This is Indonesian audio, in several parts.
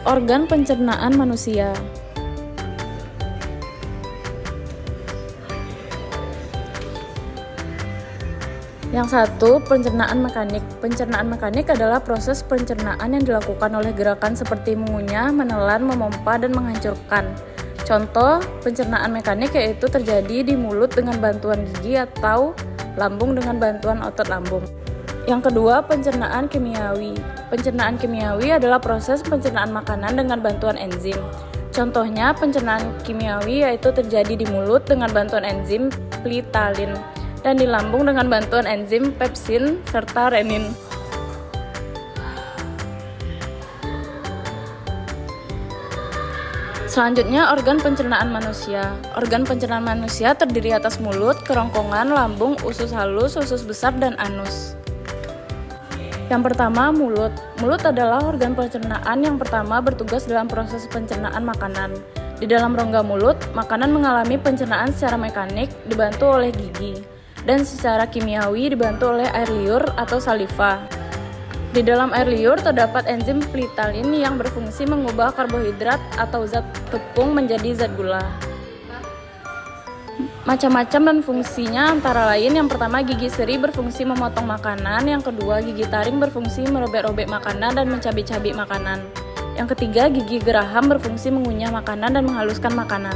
Organ pencernaan manusia. Yang satu, pencernaan mekanik. Pencernaan mekanik adalah proses pencernaan yang dilakukan oleh gerakan seperti mengunyah, menelan, memompa, dan menghancurkan. Contoh pencernaan mekanik yaitu terjadi di mulut dengan bantuan gigi atau lambung dengan bantuan otot lambung. Yang kedua, pencernaan kimiawi. Pencernaan kimiawi adalah proses pencernaan makanan dengan bantuan enzim. Contohnya, pencernaan kimiawi yaitu terjadi di mulut dengan bantuan enzim plitalin dan di lambung dengan bantuan enzim pepsin serta renin. Selanjutnya, organ pencernaan manusia. Organ pencernaan manusia terdiri atas mulut, kerongkongan, lambung, usus halus, usus besar, dan anus. Yang pertama, mulut. Mulut adalah organ pencernaan yang pertama bertugas dalam proses pencernaan makanan. Di dalam rongga mulut, makanan mengalami pencernaan secara mekanik dibantu oleh gigi, dan secara kimiawi dibantu oleh air liur atau saliva. Di dalam air liur terdapat enzim plitalin yang berfungsi mengubah karbohidrat atau zat tepung menjadi zat gula. Macam-macam dan fungsinya antara lain yang pertama, gigi seri berfungsi memotong makanan, yang kedua, gigi taring berfungsi merobek-robek makanan dan mencabik-cabik makanan. Yang ketiga, gigi geraham berfungsi mengunyah makanan dan menghaluskan makanan.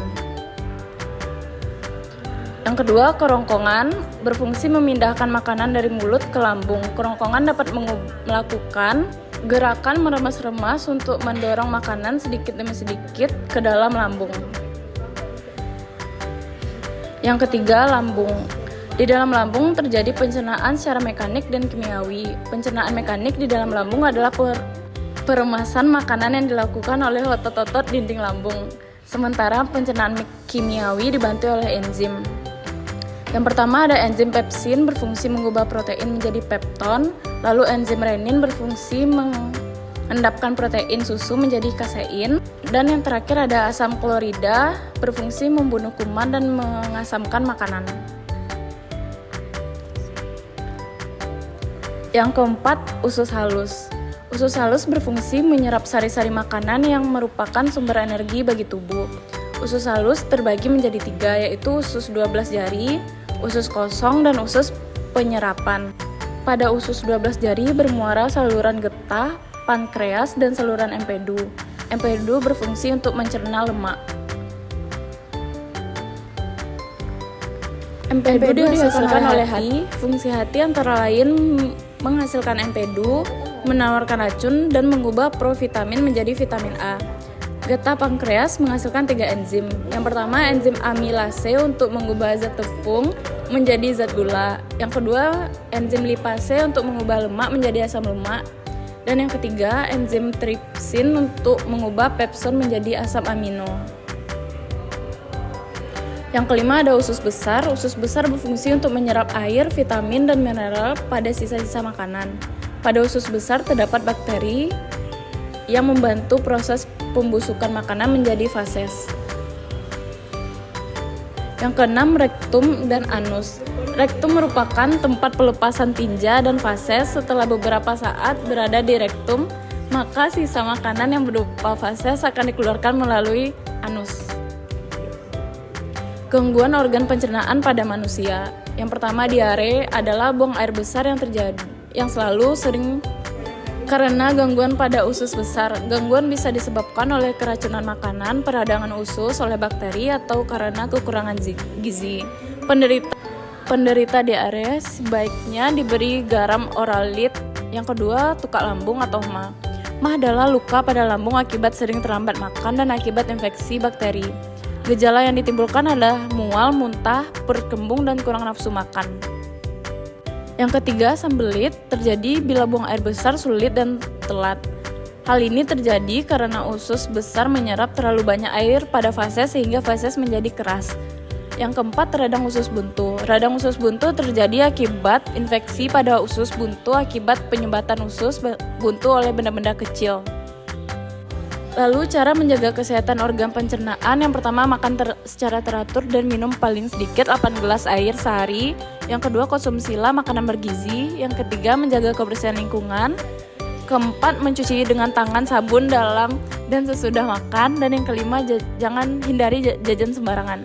Yang kedua, kerongkongan berfungsi memindahkan makanan dari mulut ke lambung. Kerongkongan dapat melakukan gerakan meremas-remas untuk mendorong makanan sedikit demi sedikit ke dalam lambung. Yang ketiga, lambung. Di dalam lambung terjadi pencernaan secara mekanik dan kimiawi. Pencernaan mekanik di dalam lambung adalah peremasan makanan yang dilakukan oleh otot-otot dinding lambung. Sementara pencernaan kimiawi dibantu oleh enzim. Yang pertama ada enzim pepsin berfungsi mengubah protein menjadi pepton, lalu enzim renin berfungsi mengendapkan protein susu menjadi kasein, dan yang terakhir ada asam klorida berfungsi membunuh kuman dan mengasamkan makanan. Yang keempat, usus halus. Usus halus berfungsi menyerap sari-sari makanan yang merupakan sumber energi bagi tubuh. Usus halus terbagi menjadi 3, yaitu usus 12 jari, usus kosong, dan usus penyerapan. Pada usus 12 jari bermuara saluran getah, pankreas, dan saluran empedu. Empedu berfungsi untuk mencerna lemak. Empedu dihasilkan oleh hati. Fungsi hati antara lain menghasilkan empedu, menawarkan racun, dan mengubah provitamin menjadi vitamin A. Getah pankreas menghasilkan 3 enzim. Yang pertama, enzim amilase untuk mengubah zat tepung menjadi zat gula. Yang kedua, enzim lipase untuk mengubah lemak menjadi asam lemak. Dan yang ketiga, enzim tripsin untuk mengubah pepson menjadi asam amino. Yang kelima ada usus besar. Usus besar berfungsi untuk menyerap air, vitamin, dan mineral pada sisa-sisa makanan. Pada usus besar terdapat bakteri yang membantu proses pembusukan makanan menjadi fases. Yang keenam, rektum dan anus. Rektum merupakan tempat pelepasan tinja dan fases. Setelah beberapa saat berada di rektum, maka sisa makanan yang berupa fases akan dikeluarkan melalui anus. Gangguan organ pencernaan pada manusia. Yang pertama, diare adalah buang air besar yang selalu sering karena gangguan pada usus besar. Gangguan bisa disebabkan oleh keracunan makanan, peradangan usus oleh bakteri, atau karena kekurangan gizi. Penderita diare sebaiknya diberi garam oralit. Yang kedua, tukak lambung atau MAH. MAH adalah luka pada lambung akibat sering terlambat makan dan akibat infeksi bakteri. Gejala yang ditimbulkan adalah mual, muntah, perut kembung, dan kurang nafsu makan. Yang ketiga, sembelit terjadi bila buang air besar sulit dan telat. Hal ini terjadi karena usus besar menyerap terlalu banyak air pada fases sehingga fases menjadi keras. Yang keempat, radang usus buntu. Radang usus buntu terjadi akibat infeksi pada usus buntu akibat penyumbatan usus buntu oleh benda-benda kecil. Lalu cara menjaga kesehatan organ pencernaan, yang pertama makan secara teratur dan minum paling sedikit 8 gelas air sehari. Yang kedua, konsumsilah makanan bergizi. Yang ketiga, menjaga kebersihan lingkungan. keempat, mencuci dengan tangan, sabun dalam dan sesudah makan. Dan yang kelima, jangan hindari jajan sembarangan.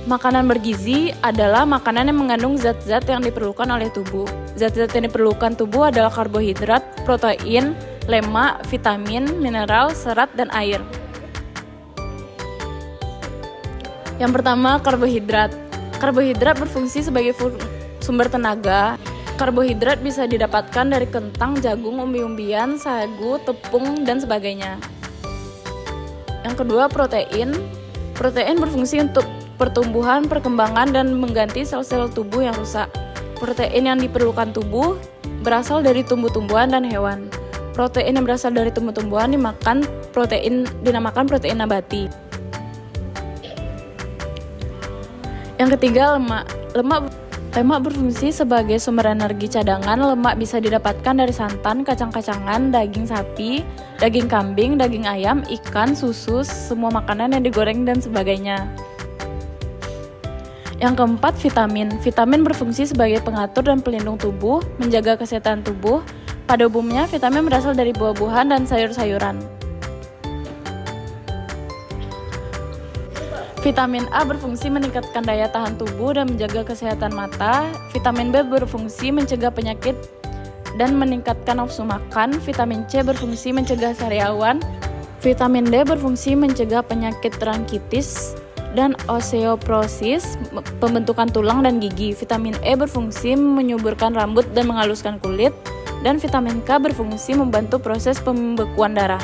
Makanan bergizi adalah makanan yang mengandung zat-zat yang diperlukan oleh tubuh. Zat-zat yang diperlukan tubuh adalah karbohidrat, protein, lemak, vitamin, mineral, serat, dan air. Yang pertama, karbohidrat. Karbohidrat berfungsi sebagai sumber tenaga. Karbohidrat bisa didapatkan dari kentang, jagung, umbi-umbian, sagu, tepung, dan sebagainya. Yang kedua, protein. Protein berfungsi untuk pertumbuhan, perkembangan, dan mengganti sel-sel tubuh yang rusak. Protein yang diperlukan tubuh berasal dari tumbuh-tumbuhan dan hewan. Protein yang berasal dari tumbuh-tumbuhan dinamakan protein nabati. Yang ketiga, lemak. Lemak berfungsi sebagai sumber energi cadangan. Lemak bisa didapatkan dari santan, kacang-kacangan, daging sapi, daging kambing, daging ayam, ikan, susu, semua makanan yang digoreng, dan sebagainya. Yang keempat, vitamin. Vitamin berfungsi sebagai pengatur dan pelindung tubuh, menjaga kesehatan tubuh. Pada umumnya, vitamin berasal dari buah-buahan dan sayur-sayuran. Vitamin A berfungsi meningkatkan daya tahan tubuh dan menjaga kesehatan mata. Vitamin B berfungsi mencegah penyakit dan meningkatkan nafsu makan. Vitamin C berfungsi mencegah sariawan. Vitamin D berfungsi mencegah penyakit bronkitis dan osteoporosis, pembentukan tulang dan gigi. Vitamin E berfungsi menyuburkan rambut dan menghaluskan kulit. Dan vitamin K berfungsi membantu proses pembekuan darah.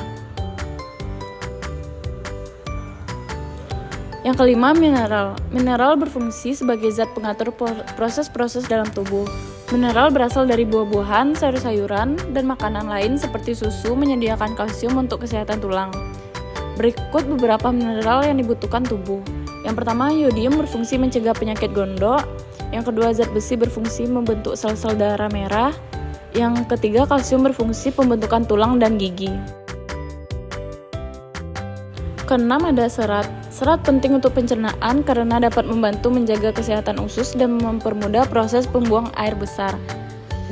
Yang kelima, mineral. Mineral berfungsi sebagai zat pengatur proses-proses dalam tubuh. Mineral berasal dari buah-buahan, sayur-sayuran, dan makanan lain seperti susu, menyediakan kalsium untuk kesehatan tulang. Berikut beberapa mineral yang dibutuhkan tubuh. Yang pertama, yodium berfungsi mencegah penyakit gondok. Yang kedua, zat besi berfungsi membentuk sel-sel darah merah. Yang ketiga, kalsium berfungsi pembentukan tulang dan gigi. Keenam, ada serat. Serat penting untuk pencernaan karena dapat membantu menjaga kesehatan usus dan mempermudah proses pembuang air besar.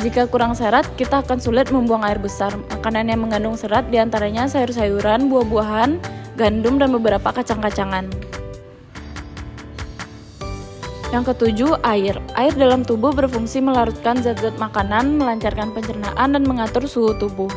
Jika kurang serat, kita akan sulit membuang air besar. Makanan yang mengandung serat diantaranya sayur-sayuran, buah-buahan, gandum, dan beberapa kacang-kacangan. Yang ketujuh, air. Air dalam tubuh berfungsi melarutkan zat-zat makanan, melancarkan pencernaan, dan mengatur suhu tubuh.